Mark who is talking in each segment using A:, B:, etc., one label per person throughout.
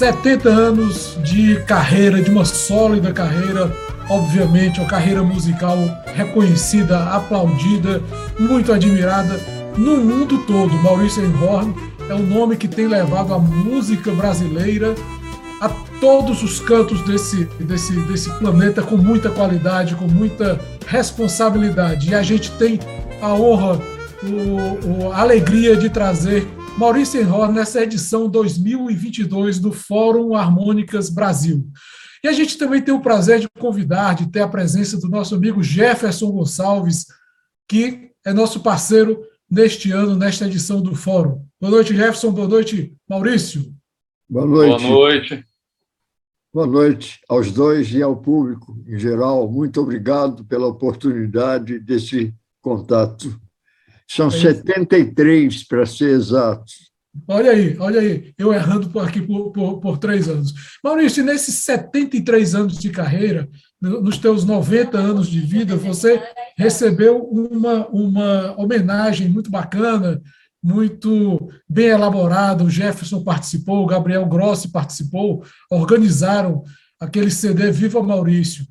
A: 70 anos de carreira, de uma sólida carreira, obviamente, uma carreira musical reconhecida, aplaudida, muito admirada no mundo todo. Maurício Einhorn é o nome que tem levado a música brasileira a todos os cantos desse planeta com muita qualidade, com muita responsabilidade. E a gente tem a honra, a alegria de trazer Maurício Einhorn nessa edição 2022 do Fórum Harmônicas Brasil. E a gente também tem o prazer de convidar, de ter a presença do nosso amigo Jefferson Gonçalves, que é nosso parceiro neste ano, nesta edição do Fórum. Boa noite, Jefferson. Boa noite, Maurício.
B: Boa noite.
C: Boa noite.
B: Boa noite aos dois e ao público em geral. Muito obrigado pela oportunidade desse contato. São 73, para ser exatos.
A: Olha aí, eu errando aqui por 3 anos. Maurício, nesses 73 anos de carreira, nos teus 90 anos de vida, você recebeu uma homenagem muito bacana, muito bem elaborada. O Jefferson participou, o Gabriel Grossi participou, organizaram aquele CD Viva Maurício.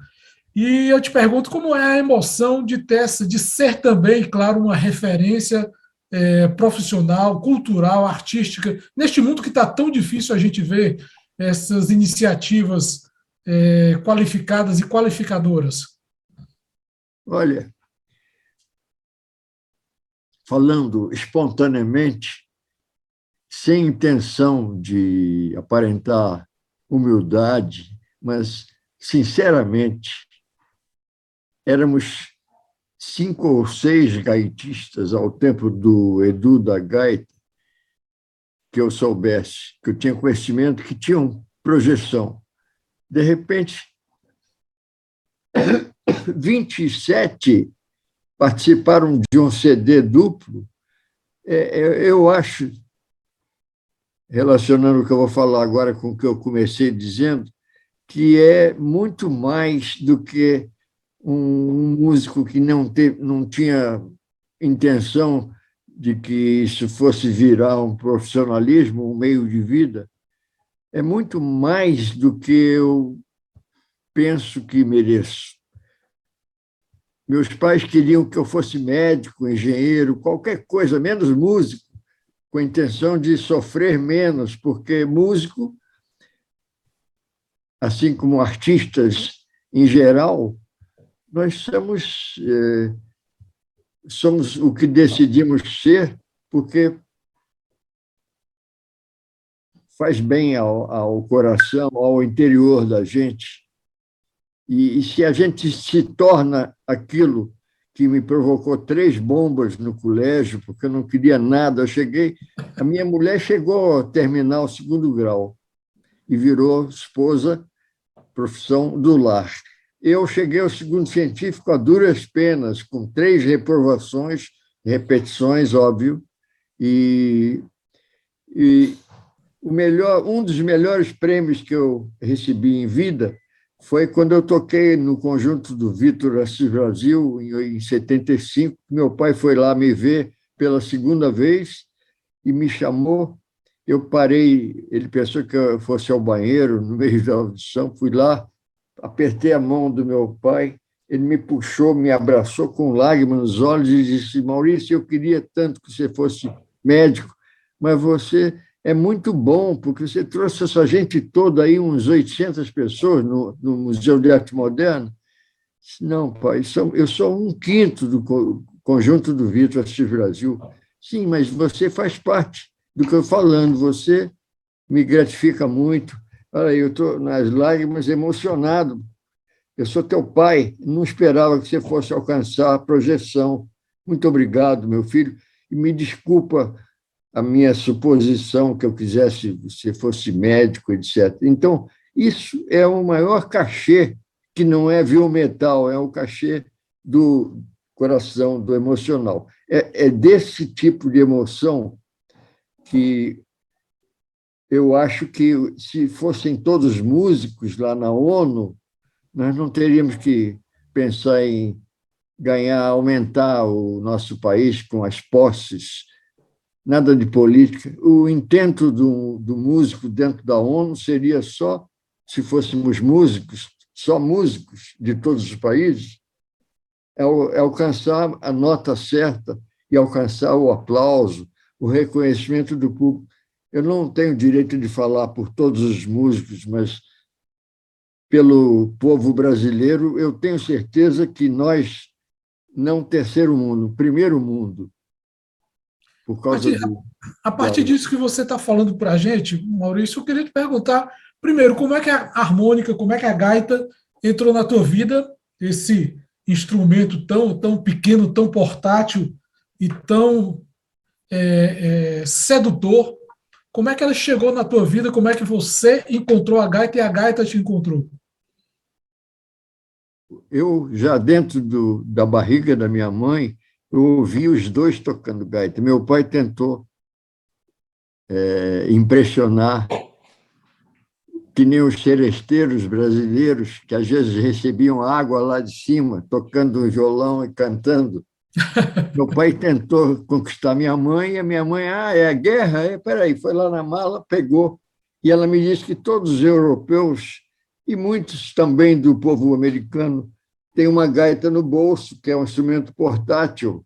A: E eu te pergunto como é a emoção de ser também, claro, uma referência profissional, cultural, artística, neste mundo que está tão difícil a gente ver essas iniciativas qualificadas e qualificadoras.
B: Olha, falando espontaneamente, sem intenção de aparentar humildade, mas, sinceramente, éramos 5 ou 6 gaitistas ao tempo do Edu da Gaita, que eu soubesse, que eu tinha conhecimento, que tinham projeção. De repente, 27 participaram de um CD duplo. Eu acho, relacionando o que eu vou falar agora com o que eu comecei dizendo, que é muito mais do que um músico que não tinha intenção de que isso fosse virar um profissionalismo, um meio de vida. É muito mais do que eu penso que mereço. Meus pais queriam que eu fosse médico, engenheiro, qualquer coisa, menos músico, com a intenção de sofrer menos, porque músico, assim como artistas em geral, nós somos o que decidimos ser, porque faz bem ao coração, ao interior da gente. E se a gente se torna aquilo que me provocou 3 bombas no colégio, porque eu não queria nada, a minha mulher chegou a terminar o 2º grau e virou esposa, profissão do lar. Eu cheguei ao 2º científico a duras penas, com 3 reprovações, repetições, óbvio, e um dos melhores prêmios que eu recebi em vida foi quando eu toquei no conjunto do Vitor Assis Brasil, em 75. Meu pai foi lá me ver pela 2ª vez e me chamou. Eu parei, ele pensou que eu fosse ao banheiro no meio da audição, fui lá, apertei a mão do meu pai, ele me puxou, me abraçou com lágrimas nos olhos e disse: Maurício, eu queria tanto que você fosse médico, mas você é muito bom, porque você trouxe essa gente toda aí, uns 800 pessoas no Museu de Arte Moderna. Não, pai, eu sou 1/5 do conjunto do Vitor Assis Brasil. Sim, mas você faz parte do que eu estou falando, você me gratifica muito. Olha, eu estou nas lágrimas, emocionado. Eu sou teu pai, não esperava que você fosse alcançar a projeção. Muito obrigado, meu filho. E me desculpa a minha suposição que eu quisesse que você fosse médico, etc. Então, isso é o maior cachê, que não é viu-metal, é o cachê do coração, do emocional. É desse tipo de emoção que eu acho que, se fossem todos músicos lá na ONU, nós não teríamos que pensar em aumentar o nosso país com as posses nada de política. O intento do músico dentro da ONU seria só, se fôssemos músicos, só músicos de todos os países, é alcançar a nota certa e alcançar o aplauso, o reconhecimento do público. Eu não tenho direito de falar por todos os músicos, mas pelo povo brasileiro, eu tenho certeza que nós, não terceiro mundo, primeiro mundo, por causa do...
A: A partir disso que você está falando para a gente, Maurício, eu queria te perguntar, primeiro, como é que a harmônica, como é que a gaita entrou na tua vida, esse instrumento tão pequeno, tão portátil e tão sedutor, como é que ela chegou na tua vida, como é que você encontrou a gaita e a gaita te encontrou?
B: Eu, já dentro da barriga da minha mãe, eu ouvi os dois tocando gaita. Meu pai tentou impressionar, que nem os seresteiros brasileiros, que às vezes recebiam água lá de cima, tocando um violão e cantando. Meu pai tentou conquistar minha mãe, e a minha mãe, é a guerra? Peraí, foi lá na mala, pegou, e ela me disse que todos os europeus, e muitos também do povo americano, têm uma gaita no bolso, que é um instrumento portátil,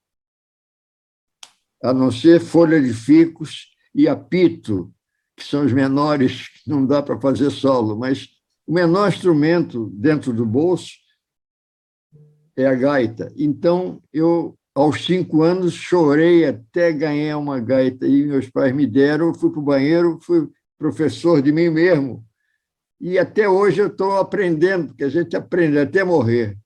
B: a não ser folha de ficus e apito, que são os menores, que não dá para fazer solo, mas o menor instrumento dentro do bolso é a gaita. Então, eu, aos 5 anos, chorei até ganhar uma gaita, e meus pais me deram, fui para o banheiro, fui professor de mim mesmo, e até hoje eu estou aprendendo, porque a gente aprende até morrer.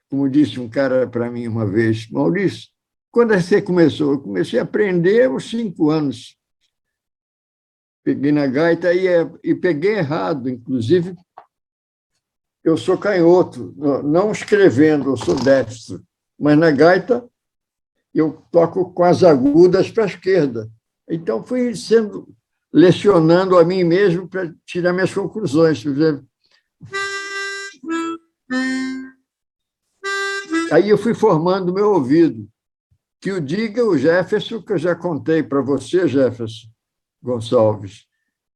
B: Como disse um cara para mim uma vez, Maurício, quando você começou? Eu comecei a aprender aos 5 anos. Peguei na gaita e peguei errado, inclusive, eu sou canhoto, não escrevendo, eu sou destro, mas na gaita eu toco com as agudas para a esquerda. Então, fui lecionando a mim mesmo para tirar minhas conclusões. Aí eu fui formando o meu ouvido. Que o diga o Jefferson, que eu já contei para você, Jefferson Gonçalves,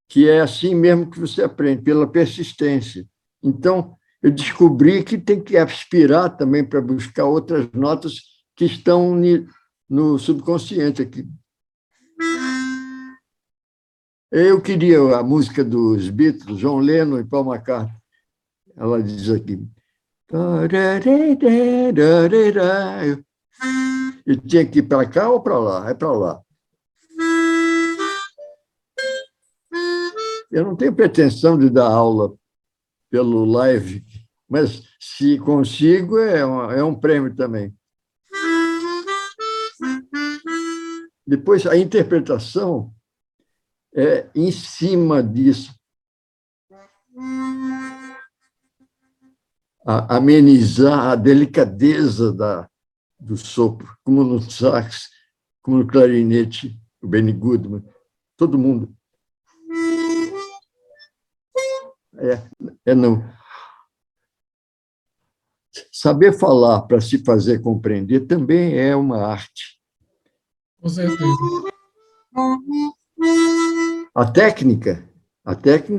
B: que é assim mesmo que você aprende, pela persistência. Então, eu descobri que tem que aspirar também para buscar outras notas que estão no subconsciente aqui. Eu queria a música dos Beatles, John Lennon e Paul McCartney. Ela diz aqui... Eu tinha que ir para cá ou para lá? É para lá. Eu não tenho pretensão de dar aula pelo live, mas se consigo, é um prêmio também. Depois, a interpretação é em cima disso. Amenizar a delicadeza do sopro, como no sax, como no clarinete, o Benny Goodman, todo mundo. Não. Saber falar para se fazer compreender também é uma arte.
A: Com certeza.
B: A técnica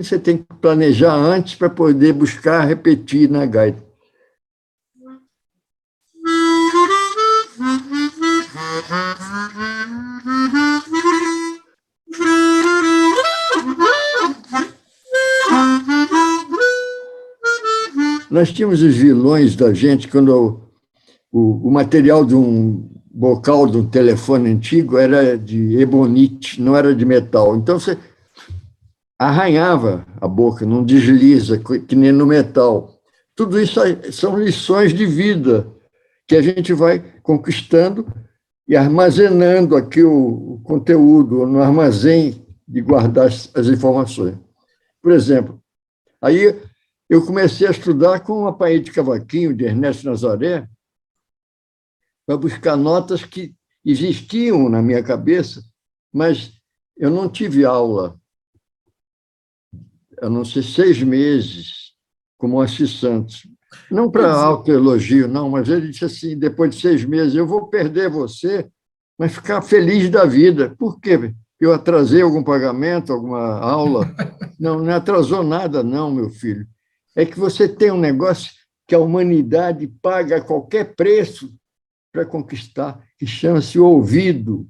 B: você tem que planejar antes para poder buscar repetir na gaita. Nós tínhamos os vilões da gente quando o material de um bocal de um telefone antigo era de ebonite, não era de metal. Então, você arranhava a boca, não desliza, que nem no metal. Tudo isso são lições de vida que a gente vai conquistando e armazenando aqui o conteúdo no armazém de guardar as informações. Por exemplo, aí eu comecei a estudar com uma Apanhei de Cavaquinho, de Ernesto Nazaré, para buscar notas que existiam na minha cabeça, mas eu não tive aula. A não ser 6 meses, como Assis Santos. Não para autoelogio, não, mas ele disse assim, depois de 6 meses, eu vou perder você mas ficar feliz da vida. Por quê? Eu atrasei algum pagamento, alguma aula? Não, não atrasou nada, não, meu filho. É que você tem um negócio que a humanidade paga a qualquer preço para conquistar, que chama-se ouvido,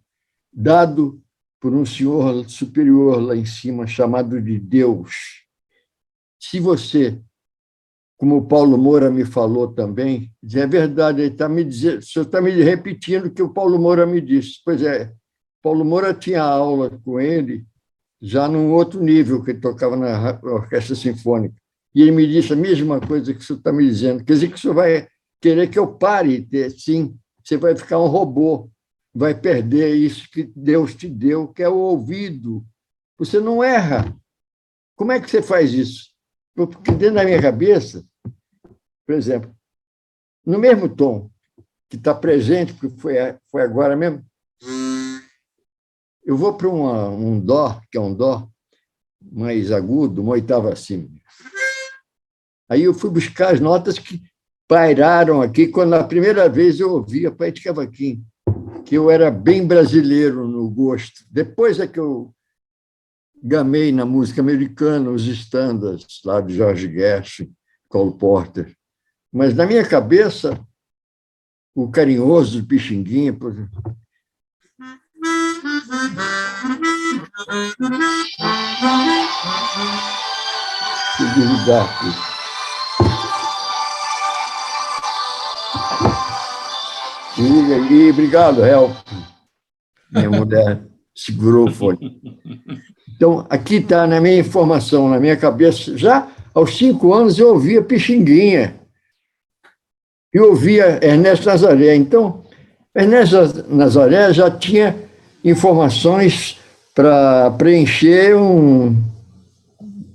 B: dado por um senhor superior lá em cima, chamado de Deus. Se você, como o Paulo Moura me falou também, é verdade, ele está me dizendo, o senhor está me repetindo o que o Paulo Moura me disse. Pois é, Paulo Moura tinha aula com ele já num outro nível, que ele tocava na Orquestra Sinfônica. E ele me disse a mesma coisa que o senhor está me dizendo. Quer dizer que o senhor vai querer que eu pare? Sim, você vai ficar um robô, vai perder isso que Deus te deu, que é o ouvido. Você não erra. Como é que você faz isso? Porque dentro da minha cabeça, por exemplo, no mesmo tom que está presente, que foi agora mesmo, eu vou para um dó, que é um dó mais agudo, uma oitava acima. Aí eu fui buscar as notas que pairaram aqui, quando a primeira vez eu ouvi a Pai de Cavaquinho, que eu era bem brasileiro no gosto. Depois é que eu gamei na música americana, os standards lá de George Gershwin, Cole Porter. Mas na minha cabeça, o Carinhoso de Pixinguinha, por exemplo. Deixa eu desligar aqui. E obrigado, Help. Minha mulher segurou o fone. Então, aqui está na minha informação, na minha cabeça. Já aos 5 anos eu ouvia Pixinguinha. Eu ouvia Ernesto Nazaré. Então, Ernesto Nazaré já tinha informações para preencher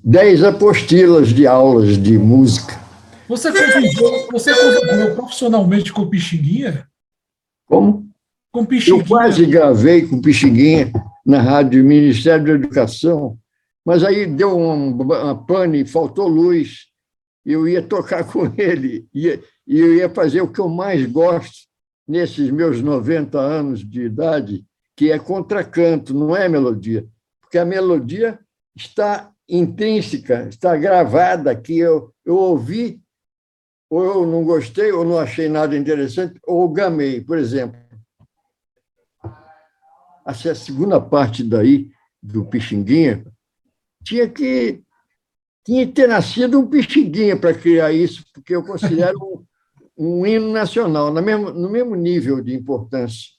B: 10 apostilas de aulas de música.
A: Você conviveu profissionalmente com o Pixinguinha?
B: Como?
A: Com Pixinguinha?
B: Eu quase gravei com Pixinguinha na rádio Ministério da Educação, mas aí deu uma pane, faltou luz, eu ia tocar com ele, e eu ia fazer o que eu mais gosto nesses meus 90 anos de idade, que é contracanto, não é melodia, porque a melodia está intrínseca, está gravada aqui, eu ouvi, ou eu não gostei, ou não achei nada interessante, ou gamei, por exemplo. A segunda parte daí, do Pixinguinha, tinha que ter nascido um Pixinguinha para criar isso, porque eu considero um hino nacional, no mesmo nível de importância.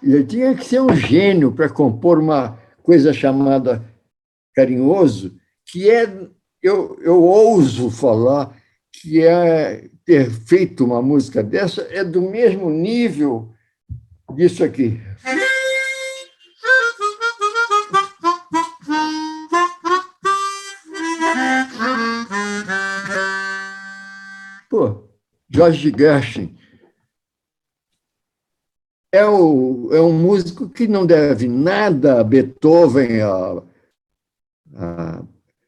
B: E eu tinha que ser um gênio para compor uma coisa chamada Carinhoso, que eu ouso falar que ter feito uma música dessa é do mesmo nível disso aqui. Pô, George Gershwin é um músico que não deve nada a Beethoven, a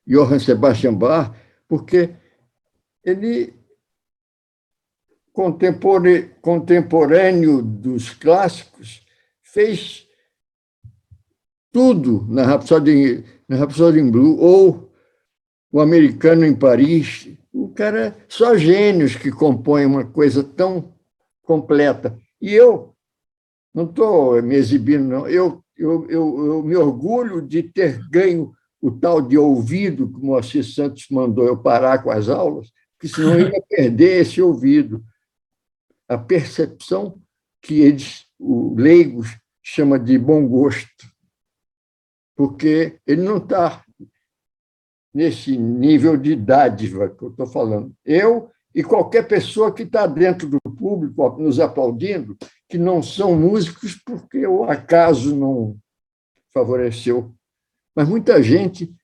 B: Johann Sebastian Bach, porque ele, contemporâneo dos clássicos, fez tudo na Rhapsody in Blue, ou O Americano em Paris. O cara, só gênios que compõem uma coisa tão completa. E eu não estou me exibindo, não. Eu me orgulho de ter ganho o tal de ouvido, que o Moacir Santos mandou eu parar com as aulas, porque senão eu ia perder esse ouvido. A percepção que eles, os leigos, chamam de bom gosto, porque ele não está nesse nível de dádiva que eu estou falando. Eu e qualquer pessoa que está dentro do público nos aplaudindo, que não são músicos porque o acaso não favoreceu. Mas muita gente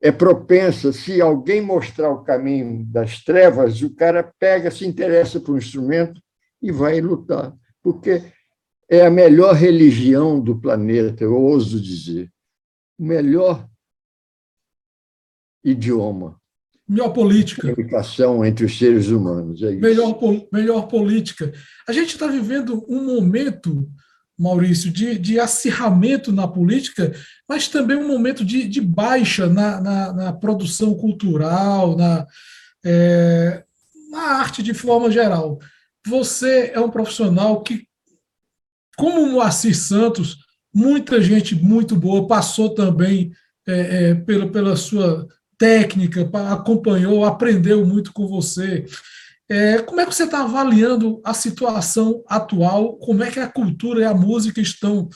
B: é propensa, se alguém mostrar o caminho das trevas, o cara pega, se interessa por um instrumento e vai lutar, porque é a melhor religião do planeta, eu ouso dizer, o melhor idioma,
A: Melhor política.
B: comunicação entre os seres humanos, é isso.
A: Melhor política. A gente está vivendo um momento, Maurício, de acirramento na política, mas também um momento de baixa na produção cultural, na arte de forma geral. Você é um profissional que, como o Moacir Santos, muita gente muito boa passou também pela sua técnica, acompanhou, aprendeu muito com você. Como é que você está avaliando a situação atual? Como é que a cultura e a música estão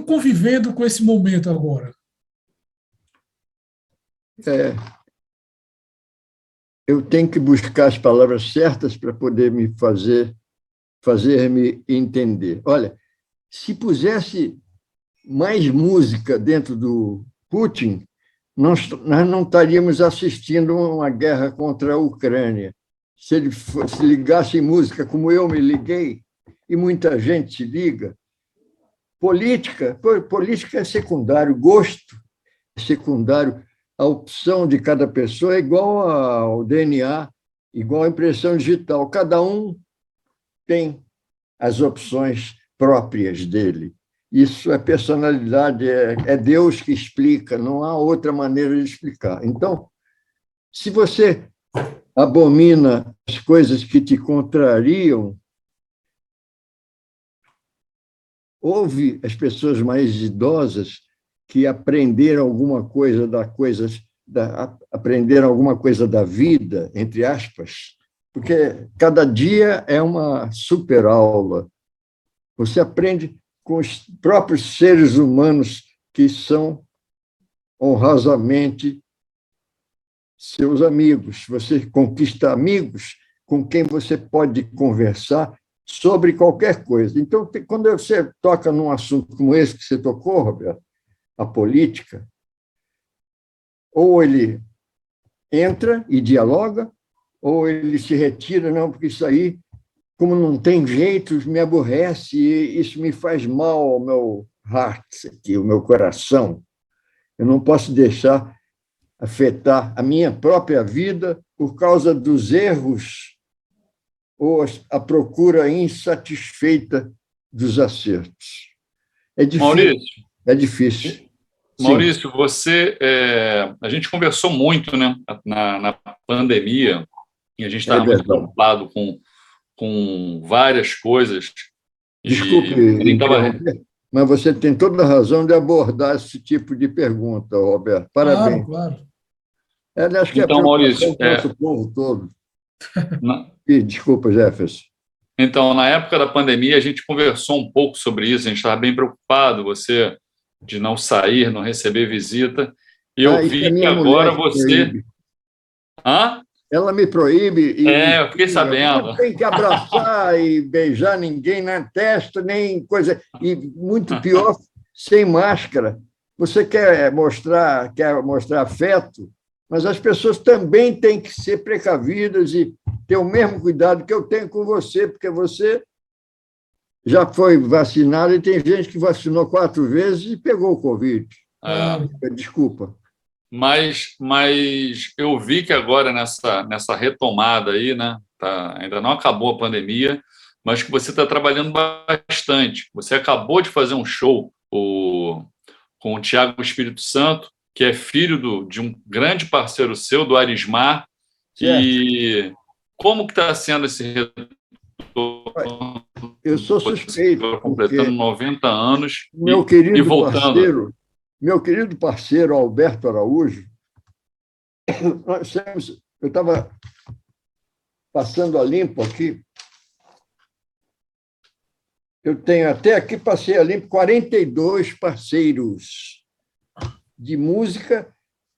A: convivendo com esse momento agora?
B: Eu tenho que buscar as palavras certas para poder fazer-me entender. Olha, se pusesse mais música dentro do Putin, nós não estaríamos assistindo a uma guerra contra a Ucrânia. Se ele se ligasse em música como eu me liguei, e muita gente se liga, política é secundário, gosto é secundário, a opção de cada pessoa é igual ao DNA, igual à impressão digital. Cada um tem as opções próprias dele. Isso é personalidade, é Deus que explica, não há outra maneira de explicar. Então, se você abomina as coisas que te contrariam, ouve as pessoas mais idosas que aprenderam alguma coisa aprenderam alguma coisa da vida, entre aspas, porque cada dia é uma super aula. Você aprende com os próprios seres humanos que são honrosamente seus amigos. Você conquista amigos com quem você pode conversar sobre qualquer coisa. Então, quando você toca num assunto como esse que você tocou, Roberto, a política, ou ele entra e dialoga, ou ele se retira, não, porque isso aí, como não tem jeito, me aborrece, e isso me faz mal ao meu heart, aqui, o meu coração. Eu não posso deixar afetar a minha própria vida por causa dos erros ou a procura insatisfeita dos acertos. É difícil.
C: Maurício,
B: é difícil.
C: Maurício, a gente conversou muito, né, na pandemia, e a gente estava muito preocupado com várias coisas.
B: Desculpe, mas você tem toda a razão de abordar esse tipo de pergunta, Roberto. Parabéns.
A: Claro.
B: Acho que
C: então,
B: é
C: Maurício,
B: do nosso povo todo. Desculpa, Jefferson.
C: Então, na época da pandemia, a gente conversou um pouco sobre isso, a gente estava bem preocupado, você de não sair, não receber visita, e eu vi que agora você... Hã?
B: Ela me proíbe.
C: Eu fiquei sabendo.
B: Não tem que abraçar e beijar ninguém na testa, nem coisa. E muito pior, sem máscara. Você quer mostrar afeto, mas as pessoas também têm que ser precavidas e ter o mesmo cuidado que eu tenho com você, porque você já foi vacinado e tem gente que vacinou 4 vezes e pegou o Covid. Desculpa.
C: Mas eu vi que agora nessa retomada aí, né, ainda não acabou a pandemia, mas que você está trabalhando bastante. Você acabou de fazer um show com o Tiago Espírito Santo, que é filho de um grande parceiro seu, do Arismar. Certo. E como que está sendo esse retorno?
B: Eu sou suspeito.
C: Completando 90 anos
B: e
C: voltando.
B: Meu querido parceiro Alberto Araújo, eu estava passando a limpo aqui, eu tenho até aqui, passei a limpo 42 parceiros de música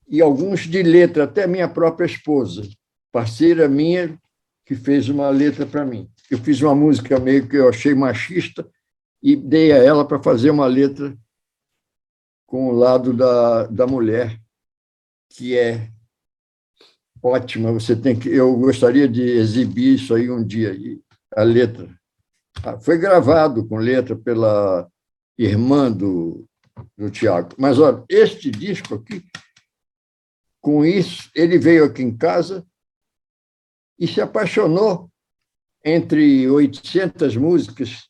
B: e alguns de letra, até minha própria esposa, parceira minha, que fez uma letra para mim. Eu fiz uma música meio que eu achei machista e dei a ela para fazer uma letra com o lado da mulher, que é ótima. Eu gostaria de exibir isso aí um dia, a letra. Foi gravado com letra pela irmã do Tiago. Mas, olha, este disco aqui, com isso, ele veio aqui em casa e se apaixonou entre 800 músicas,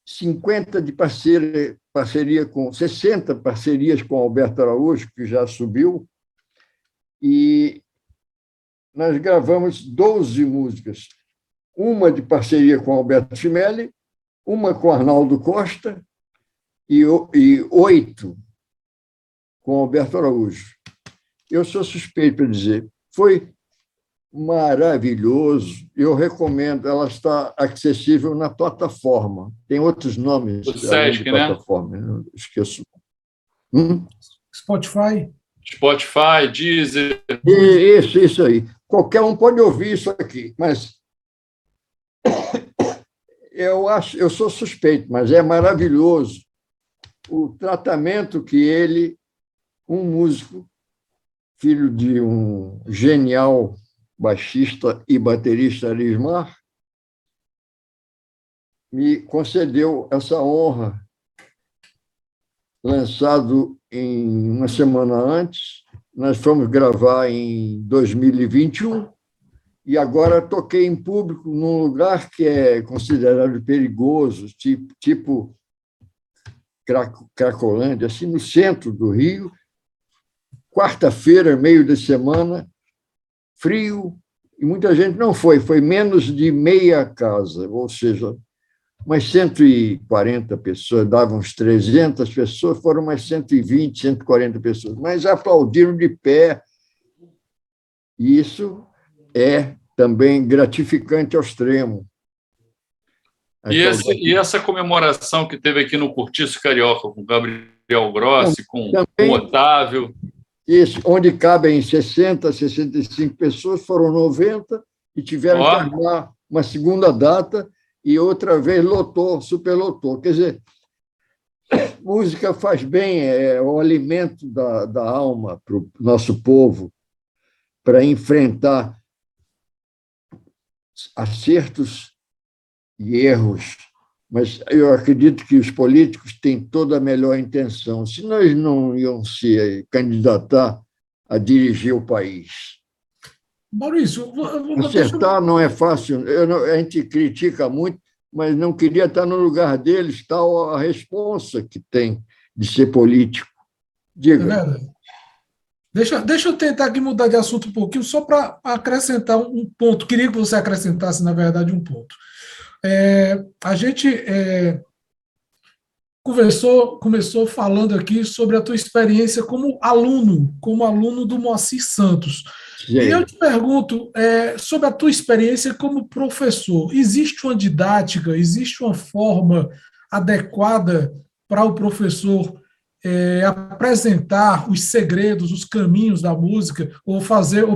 B: 50 de parceria com 60 parcerias com Alberto Araújo, que já subiu, e nós gravamos 12 músicas, uma de parceria com Alberto Chimelli, uma com Arnaldo Costa e 8 com Alberto Araújo. Eu sou suspeito para dizer, foi maravilhoso, eu recomendo, ela está acessível na plataforma, tem outros nomes.
C: O Sesc, né?
B: Plataforma, eu esqueço.
C: Spotify, Deezer.
B: Isso aí. Qualquer um pode ouvir isso aqui, mas eu sou suspeito, mas é maravilhoso o tratamento que ele, um músico, filho de um genial baixista e baterista Arismar, me concedeu essa honra, lançado em uma semana antes. Nós fomos gravar em 2021 e agora toquei em público num lugar que é considerado perigoso, tipo Cracolândia, assim, no centro do Rio, quarta-feira, meio de semana, frio, e muita gente não foi menos de meia casa, ou seja, umas 140 pessoas, davam uns 300 pessoas, foram umas 120, 140 pessoas, mas aplaudiram de pé. E isso é também gratificante ao extremo.
C: E essa comemoração que teve aqui no Cortiço Carioca, com Gabriel Grossi, com o Otávio...
B: Isso, onde cabem 60, 65 pessoas, foram 90 e tiveram que armar uma segunda data e outra vez superlotou. Quer dizer, música faz bem, é o alimento da alma para o nosso povo, para enfrentar acertos e erros. Mas eu acredito que os políticos têm toda a melhor intenção, senão eles não iam se candidatar a dirigir o país.
A: Maurício,
B: acertar não é fácil. A gente critica muito, mas não queria estar no lugar deles, tal a responsa que tem de ser político. Diga.
A: Deixa eu tentar aqui mudar de assunto um pouquinho, só para acrescentar um ponto. Queria que você acrescentasse, na verdade, um ponto. A gente começou falando aqui sobre a tua experiência como aluno do Moacir Santos. Sim. E eu te pergunto sobre a tua experiência como professor. Existe uma didática, existe uma forma adequada para o professor apresentar os segredos, os caminhos da música, ou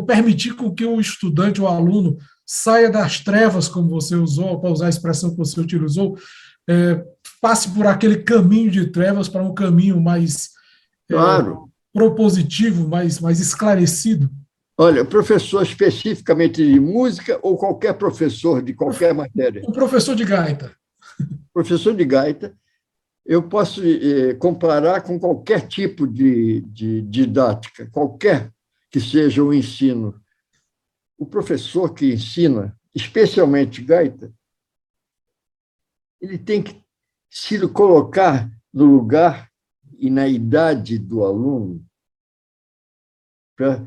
A: permitir com que o estudante, o aluno, saia das trevas, como você usou, para usar a expressão que você utilizou, passe por aquele caminho de trevas para um caminho mais propositivo, mais esclarecido?
B: Olha, professor especificamente de música ou qualquer professor de qualquer matéria?
A: Um professor de gaita.
B: Professor de gaita, eu posso comparar com qualquer tipo de didática, qualquer que seja o ensino. O professor que ensina, especialmente gaita, ele tem que se colocar no lugar e na idade do aluno para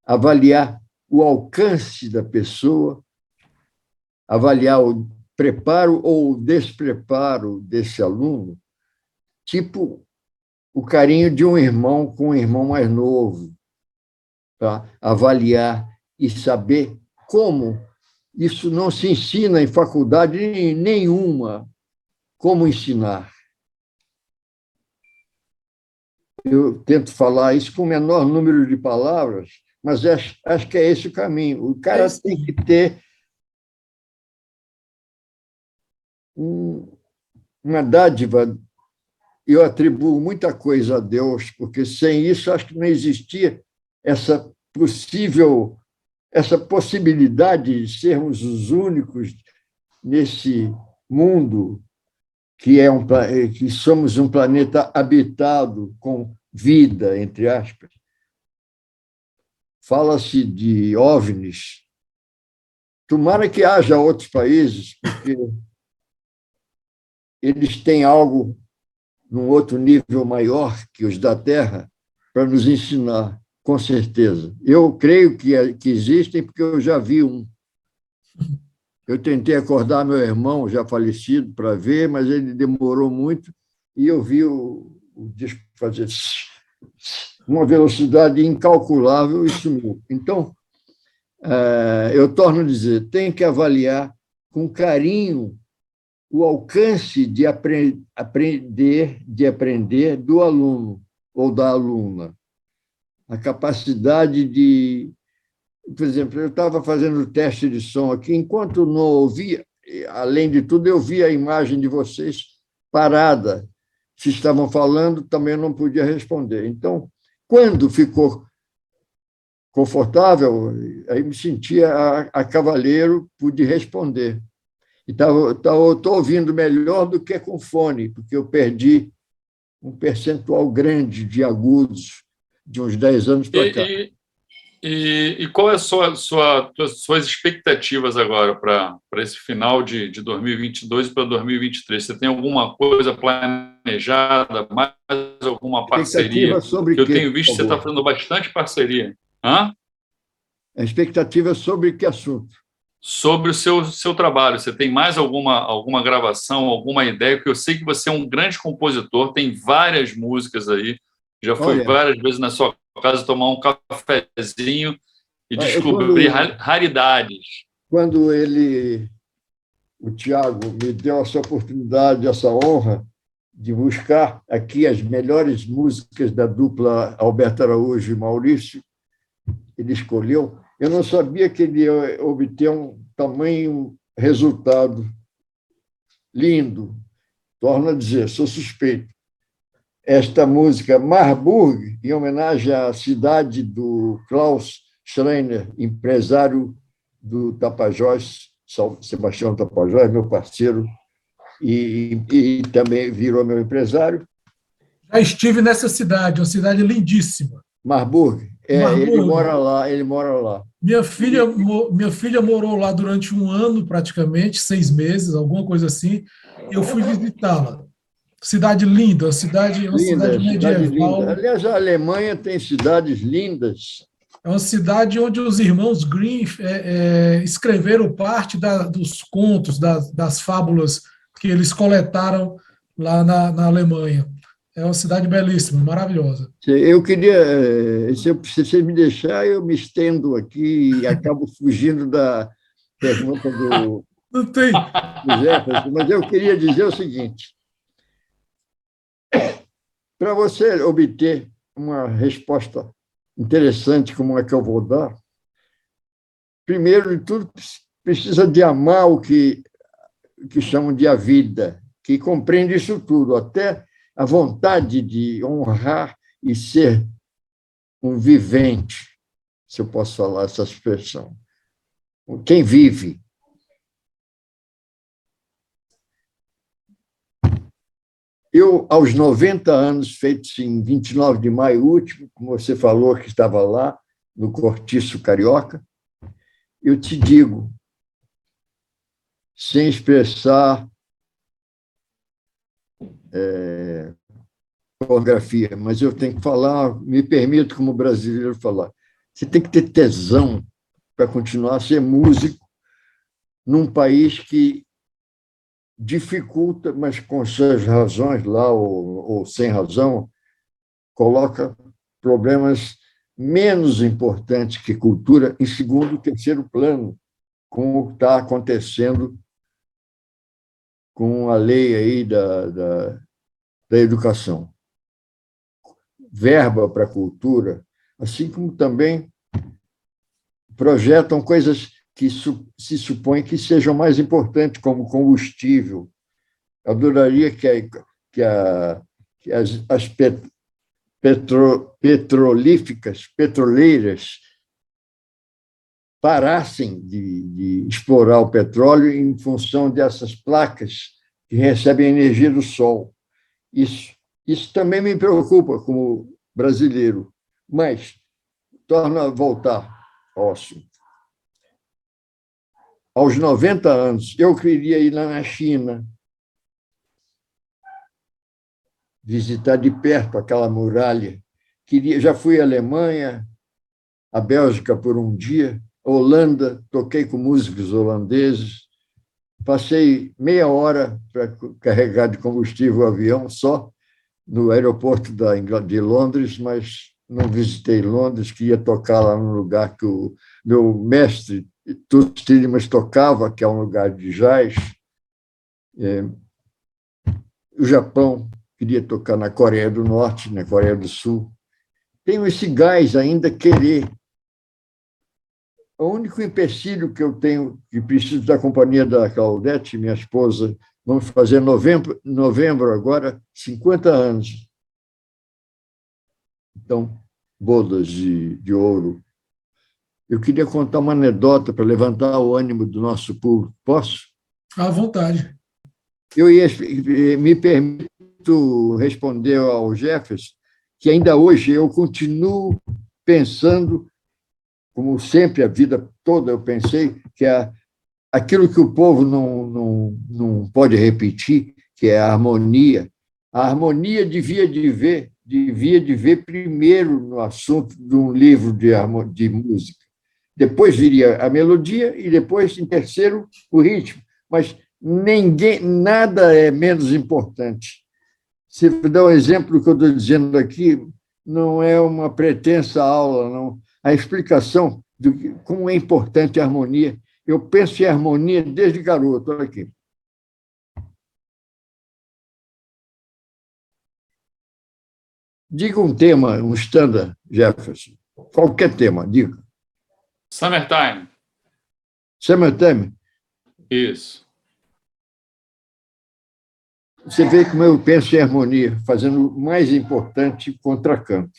B: avaliar o alcance da pessoa, avaliar o preparo ou o despreparo desse aluno, tipo o carinho de um irmão com um irmão mais novo, tá? Avaliar e saber como isso não se ensina em faculdade nenhuma, como ensinar. eu tento falar isso com o menor número de palavras, mas acho que é esse o caminho. O cara tem que ter uma dádiva. Eu atribuo muita coisa a Deus, porque sem isso acho que não existia essa essa possibilidade de sermos os únicos nesse mundo que somos um planeta habitado com vida, entre aspas. Fala-se de OVNIs. Tomara que haja outros países, porque eles têm algo num outro nível maior que os da Terra para nos ensinar, com certeza. Eu creio que existem, porque eu já vi um. Eu tentei acordar meu irmão, já falecido, para ver, mas ele demorou muito, e eu vi o disco fazer uma velocidade incalculável e sumiu. Então, eu torno a dizer, tem que avaliar com carinho o alcance de aprender do aluno ou da aluna, a capacidade de... Por exemplo, eu estava fazendo teste de som aqui, enquanto não ouvia, além de tudo, eu vi a imagem de vocês parada. Se estavam falando, também não podia responder. Então, quando ficou confortável, aí me sentia a cavaleiro, pude responder. Estou ouvindo melhor do que com fone, porque eu perdi um percentual grande de agudos de uns 10 anos para cá.
C: E qual é suas expectativas agora para esse final de 2022 para 2023? Você tem alguma coisa planejada, mais alguma parceria?
B: Sobre
C: eu tenho visto que você está fazendo bastante parceria. Hã?
B: A expectativa sobre que assunto?
C: Sobre o seu trabalho. Você tem mais alguma gravação, alguma ideia? Porque eu sei que você é um grande compositor, tem várias músicas aí, já foi várias vezes na sua casa tomar um cafezinho e descobrir raridades.
B: Quando o Tiago, me deu essa oportunidade, essa honra de buscar aqui as melhores músicas da dupla Alberto Araújo e Maurício, ele escolheu. Eu não sabia que ele ia obter um tamanho resultado lindo. Torno a dizer, sou suspeito. Esta música, Marburg, em homenagem à cidade do Klaus Schreiner, empresário do Tapajós, Sebastião Tapajós, meu parceiro, e também virou meu empresário.
A: Já estive nessa cidade, uma cidade lindíssima.
B: Marburg. Ele mora lá.
A: Minha filha morou lá durante um ano, praticamente, 6 meses, alguma coisa assim, e eu fui visitá-la. Cidade linda, uma cidade medieval.
B: Linda. Aliás, a Alemanha tem cidades lindas.
A: É uma cidade onde os irmãos Grimm escreveram parte dos contos, das fábulas que eles coletaram lá na Alemanha. É uma cidade belíssima, maravilhosa.
B: Eu queria, se você me deixar, eu me estendo aqui e acabo fugindo da pergunta do Jefferson, mas eu queria dizer o seguinte: para você obter uma resposta interessante como é que eu vou dar, primeiro de tudo, precisa de amar o que chamam de a vida, que compreende isso tudo, até a vontade de honrar e ser um vivente, se eu posso falar essa expressão. Quem vive. Eu, aos 90 anos, feitos em 29 de maio último, como você falou que estava lá, no Cortiço Carioca, eu te digo, sem expressar pornografia, mas eu tenho que falar, me permito como brasileiro falar, você tem que ter tesão para continuar a ser músico num país que dificulta, mas com suas razões lá, ou sem razão, coloca problemas menos importantes que cultura em segundo e terceiro plano, como o que está acontecendo com a lei aí da educação. verba para a cultura, assim como também projetam coisas que se supõe que sejam mais importantes, como combustível. Eu adoraria que as petroleiras parassem de explorar o petróleo em função dessas placas que recebem energia do sol. Isso também me preocupa como brasileiro, mas torna a voltar ao assunto. Aos 90 anos, eu queria ir lá na China, visitar de perto aquela muralha. Já fui à Alemanha, à Bélgica por um dia, Holanda, toquei com músicos holandeses, passei meia hora para carregar de combustível o avião só no aeroporto de Londres, mas não visitei Londres, queria tocar lá num lugar que o meu mestre, Toots Thielemans, tocava, que é um lugar de jazz. O Japão, queria tocar na Coreia do Norte, na Coreia do Sul. Tenho esse gás ainda querer. O único empecilho que eu tenho, que preciso da companhia da Claudete, minha esposa, vamos fazer novembro agora, 50 anos. Então, bodas de ouro. Eu queria contar uma anedota para levantar o ânimo do nosso público. Posso?
A: À vontade.
B: Me permito responder ao Jefferson que ainda hoje eu continuo pensando, como sempre a vida toda eu pensei, que aquilo que o povo não pode repetir, que é a harmonia. A harmonia devia de ver primeiro no assunto de um livro de música. Depois viria a melodia e depois, em terceiro, o ritmo. Mas nada é menos importante. Se eu dar um exemplo que eu estou dizendo aqui, não é uma pretensa aula, não. A explicação de como é importante a harmonia. Eu penso em harmonia desde garoto. Olha aqui. Diga um tema, um standard, Jefferson. Qualquer tema, diga.
C: Summertime.
B: Summertime?
C: Isso.
B: Você vê como eu penso em harmonia, fazendo o mais importante, contracanto.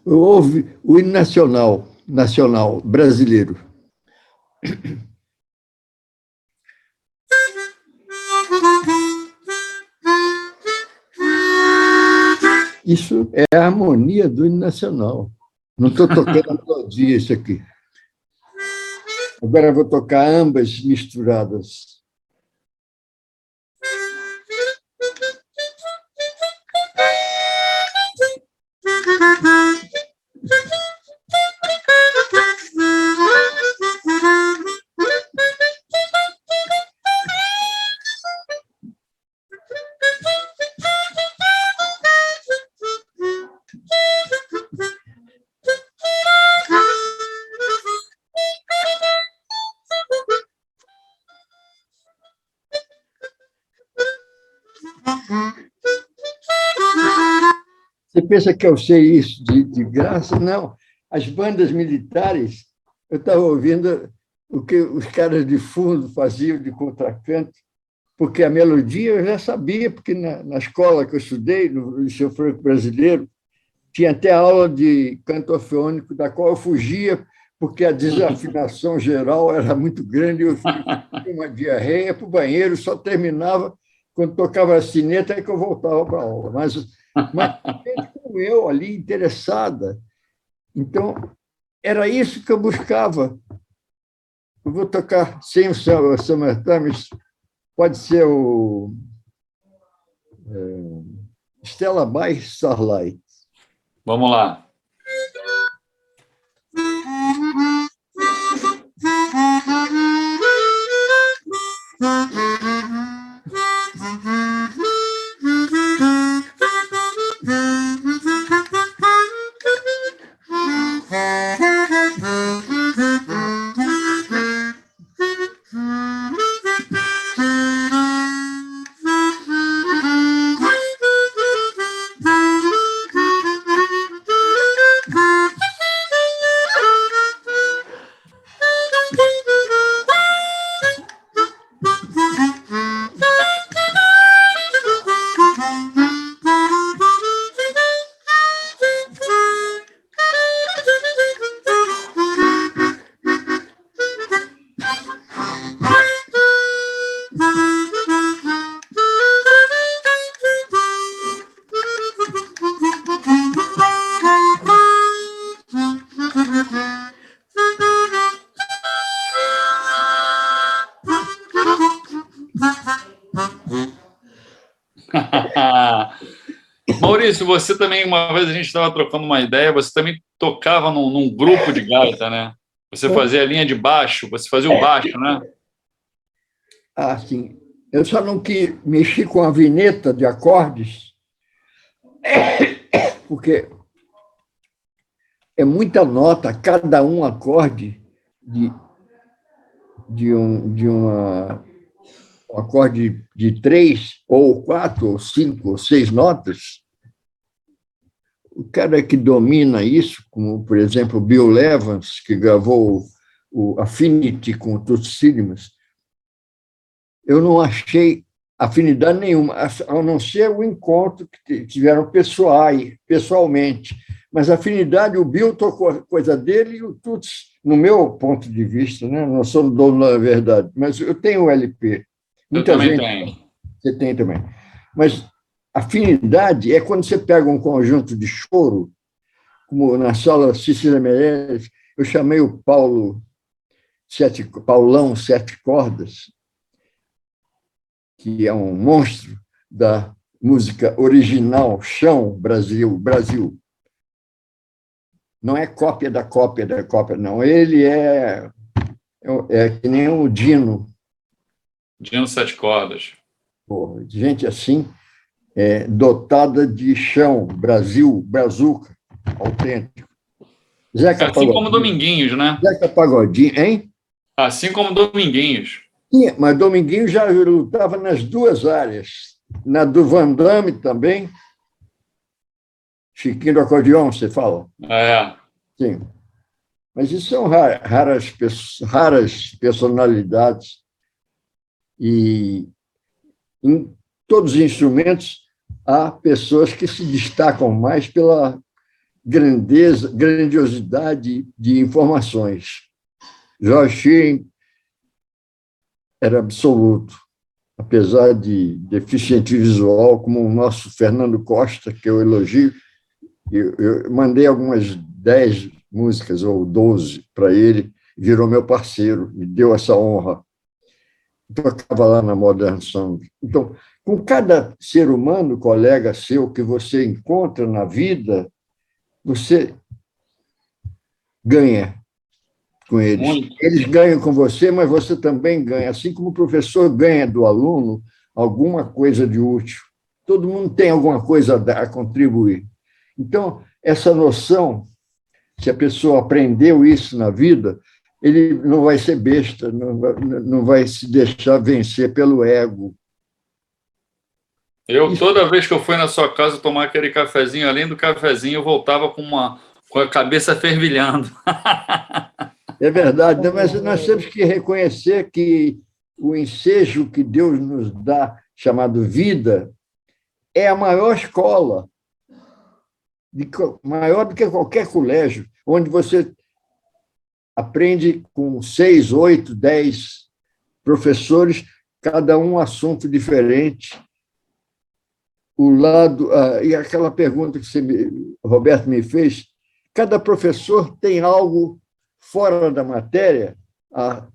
B: Houve o hino nacional brasileiro. Isso é a harmonia do hino nacional. Não estou tocando a melodia, isso aqui. Agora eu vou tocar ambas misturadas. Você pensa que eu sei isso de graça? Não. As bandas militares, eu estava ouvindo o que os caras de fundo faziam de contracanto, porque a melodia eu já sabia, porque na escola que eu estudei, no Liceu Franco Brasileiro, tinha até aula de canto orfeônico, da qual eu fugia, porque a desafinação geral era muito grande, eu fiquei com uma diarreia para o banheiro, só terminava quando tocava a sineta, é que eu voltava para a aula. Mas gente como eu ali, interessada. Então, era isso que eu buscava. Eu vou tocar sem o Summertime, pode ser o Stella by Starlight.
C: Vamos lá. Maurício, você também, uma vez a gente estava trocando uma ideia, você também tocava num grupo de gaita, né? Você fazia a linha de baixo, você fazia o baixo, né?
B: Ah, sim. Eu só não que mexi com a vinheta de acordes, porque é muita nota, cada um acorde um acorde de 3, ou 4, ou 5, ou 6 notas. O cara que domina isso, como, por exemplo, Bill Evans, que gravou o Affinity com o Toots Thielemans, eu não achei afinidade nenhuma, a não ser o encontro que tiveram pessoalmente. Mas afinidade, o Bill tocou a coisa dele e o Toots, no meu ponto de vista, né? Não sou dono da verdade, mas eu tenho o LP.
C: Muita gente tenho.
B: Você tem também. Mas afinidade é quando você pega um conjunto de choro, como na sala Cecília Meirelles, eu chamei o Paulão Sete Cordas, que é um monstro da música original, chão, Brasil. Não é cópia da cópia, não. Ele é que nem o Dino.
C: Dino Sete Cordas.
B: Porra, gente assim, dotada de chão, brazuca, autêntico.
C: Zeca assim Pagodinho, como Dominguinhos, né?
B: Zeca Pagodinho, hein?
C: Assim como Dominguinhos.
B: Sim, mas Dominguinhos já lutava nas duas áreas. Na do Van Damme também. Chiquinho do acordeão, você fala?
C: É.
B: Sim. Mas isso são raras personalidades. E em todos os instrumentos há pessoas que se destacam mais pela grandiosidade de informações. George Shearing era absoluto, apesar de deficiente visual, como o nosso Fernando Costa, que eu elogio. Eu mandei algumas 10 músicas ou 12 para ele, virou meu parceiro, me deu essa honra. Tocava lá na Modern Song. Então, com cada ser humano, colega seu, que você encontra na vida, você ganha com eles.
C: Muito.
B: Eles ganham com você, mas você também ganha. Assim como o professor ganha do aluno alguma coisa de útil. Todo mundo tem alguma coisa a contribuir. Então, essa noção, se a pessoa aprendeu isso na vida, ele não vai ser besta, não vai se deixar vencer pelo ego.
C: Toda vez que eu fui na sua casa tomar aquele cafezinho, além do cafezinho, eu voltava com a cabeça fervilhando.
B: É verdade, mas nós temos que reconhecer que o ensejo que Deus nos dá, chamado vida, é a maior escola, maior do que qualquer colégio, onde você aprende com 6, 8, 10 professores, cada um assunto diferente. E aquela pergunta que Roberto me fez, cada professor tem algo fora da matéria a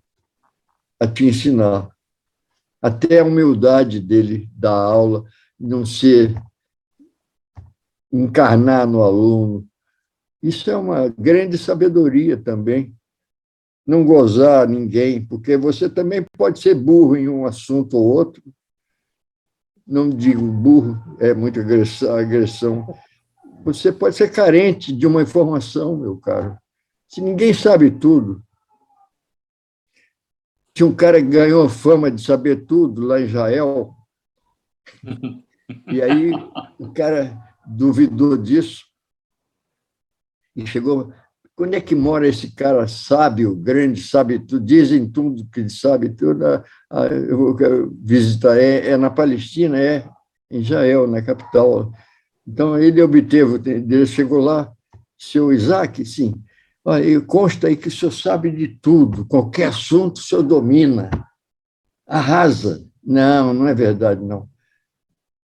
B: te ensinar. Até a humildade dele da aula. não se encarnar no aluno. Isso é uma grande sabedoria também. Não gozar ninguém, porque você também pode ser burro em um assunto ou outro. Não digo burro, é muita agressão. Você pode ser carente de uma informação, meu caro. Se ninguém sabe tudo, tinha um cara que ganhou fama de saber tudo lá em Israel, e aí o cara duvidou disso e chegou. Quando é que mora esse cara sábio, grande, sabe tudo, dizem tudo que sabe tudo? Eu quero visitar, na Palestina, em Israel, na capital. Então, ele ele chegou lá, seu Isaac, sim, olha, consta aí que o senhor sabe de tudo, qualquer assunto o senhor domina, arrasa. Não, não é verdade, não.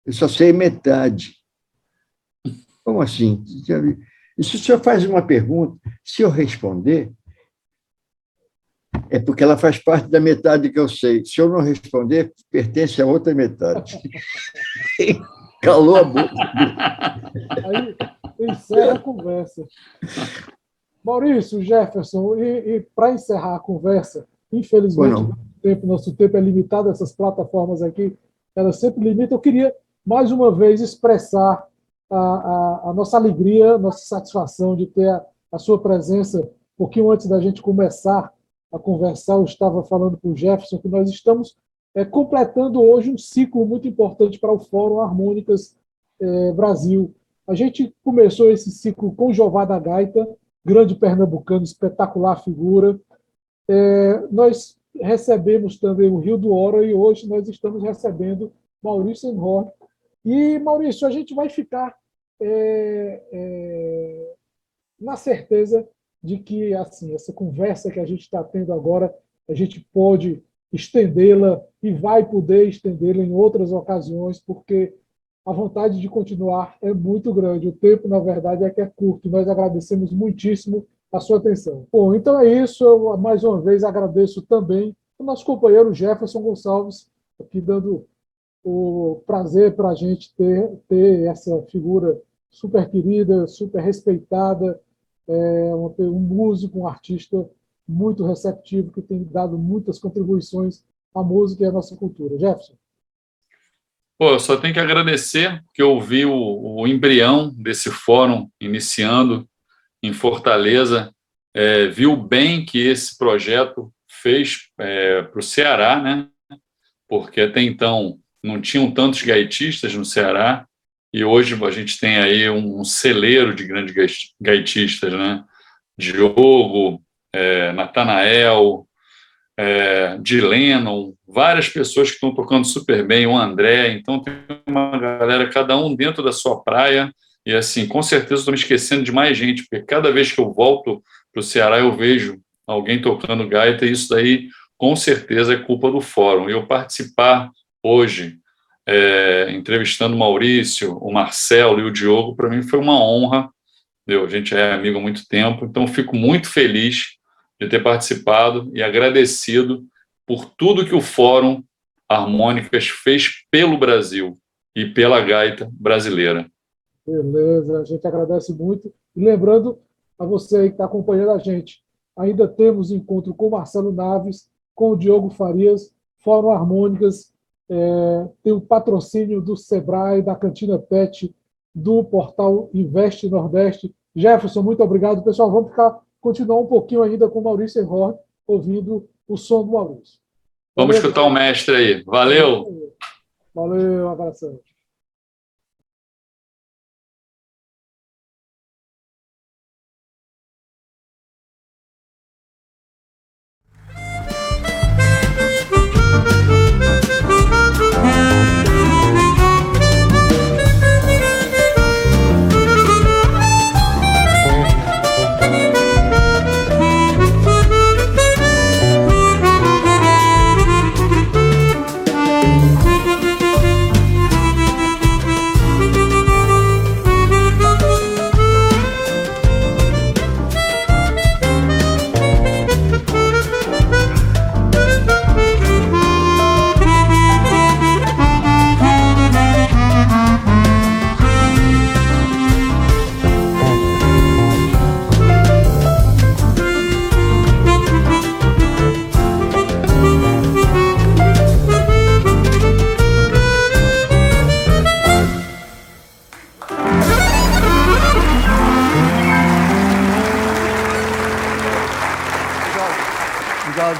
B: Eu só sei metade. Como assim? E se o senhor faz uma pergunta, se eu responder, é porque ela faz parte da metade que eu sei. Se eu não responder, pertence a outra metade. Calou a boca.
A: Aí encerra a conversa. Maurício, Jefferson, e para encerrar a conversa, infelizmente, nosso tempo é limitado, essas plataformas aqui, elas sempre limitam. Eu queria, mais uma vez, expressar a nossa alegria, nossa satisfação de ter a sua presença. Um pouquinho antes da gente começar a conversar, eu estava falando com o Jefferson que nós estamos completando hoje um ciclo muito importante para o Fórum Harmônicas Brasil. A gente começou esse ciclo com Jová da Gaita, grande pernambucano, espetacular figura. Nós recebemos também o Rio do Oro e hoje nós estamos recebendo Maurício Enhorn. E, Maurício, a gente vai ficar na certeza de que assim, essa conversa que a gente está tendo agora, a gente pode estendê-la e vai poder estendê-la em outras ocasiões, porque a vontade de continuar é muito grande. O tempo, na verdade, é que é curto. Nós agradecemos muitíssimo a sua atenção. Bom, então é isso. Eu, mais uma vez, agradeço também o nosso companheiro Jefferson Gonçalves, aqui dando o prazer para a gente ter essa figura super querida, super respeitada, um músico, um artista muito receptivo, que tem dado muitas contribuições à música e à nossa cultura. Jefferson.
C: Pô, eu só tenho que agradecer, porque eu vi o embrião desse fórum iniciando em Fortaleza, vi o bem que esse projeto fez para o Ceará, né? Porque até então não tinham tantos gaitistas no Ceará, e hoje a gente tem aí um celeiro de grandes gaitistas, né? Diogo, Natanael, de Lennon, várias pessoas que estão tocando super bem, o André, então tem uma galera, cada um dentro da sua praia, e assim, com certeza estou me esquecendo de mais gente, porque cada vez que eu volto para o Ceará eu vejo alguém tocando gaita, e isso daí com certeza é culpa do fórum. E eu participar hoje, entrevistando o Maurício, o Marcelo e o Diogo, para mim foi uma honra, a gente é amigo há muito tempo, então fico muito feliz de ter participado e agradecido por tudo que o Fórum Harmônicas fez pelo Brasil e pela gaita brasileira.
A: Beleza, a gente agradece muito. E lembrando a você aí que está acompanhando a gente, ainda temos encontro com o Marcelo Naves, com o Diogo Farias, Fórum Harmônicas, tem o patrocínio do Sebrae, da Cantina Pet, do portal Investe Nordeste. Jefferson, muito obrigado. Pessoal, vamos continuar um pouquinho ainda com o Maurício Enhorn, ouvindo o som do Maurício.
C: Vamos escutar o mestre aí. Valeu!
A: Valeu, um abração.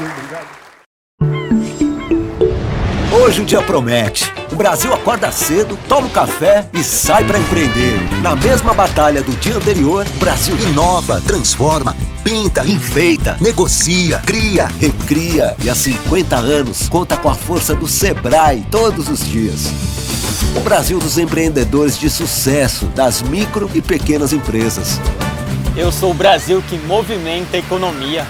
B: Obrigado.
D: Hoje o dia promete. O Brasil acorda cedo, toma um café e sai para empreender. Na mesma batalha do dia anterior, o Brasil inova, transforma, pinta, enfeita, negocia, cria, recria. E há 50 anos conta com a força do Sebrae todos os dias. O Brasil dos empreendedores de sucesso, das micro e pequenas empresas.
E: Eu sou o Brasil que movimenta a economia.